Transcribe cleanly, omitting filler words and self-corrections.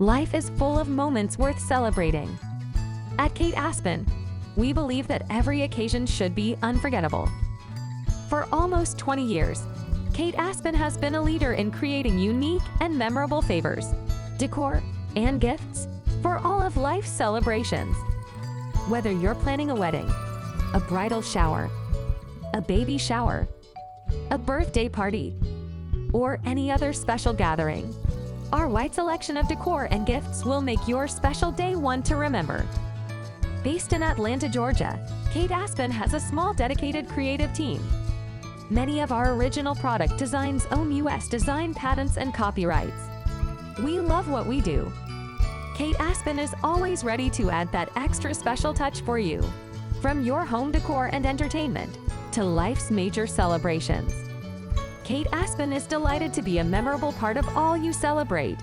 Life is full of moments worth celebrating. At Kate Aspen, we believe that every occasion should be unforgettable. For almost 20 years, Kate Aspen has been a leader in creating unique and memorable favors, decor, and gifts for all of life's celebrations. Whether you're planning a wedding, a bridal shower, a baby shower, a birthday party, or any other special gathering, our wide selection of decor and gifts will make your special day one to remember. Based in Atlanta, Georgia, Kate Aspen has a small dedicated creative team. Many of our original product designs own U.S. design patents and copyrights. We love what we do. Kate Aspen is always ready to add that extra special touch for you. From your home decor and entertainment to life's major celebrations, Kate Aspen is delighted to be a memorable part of all you celebrate.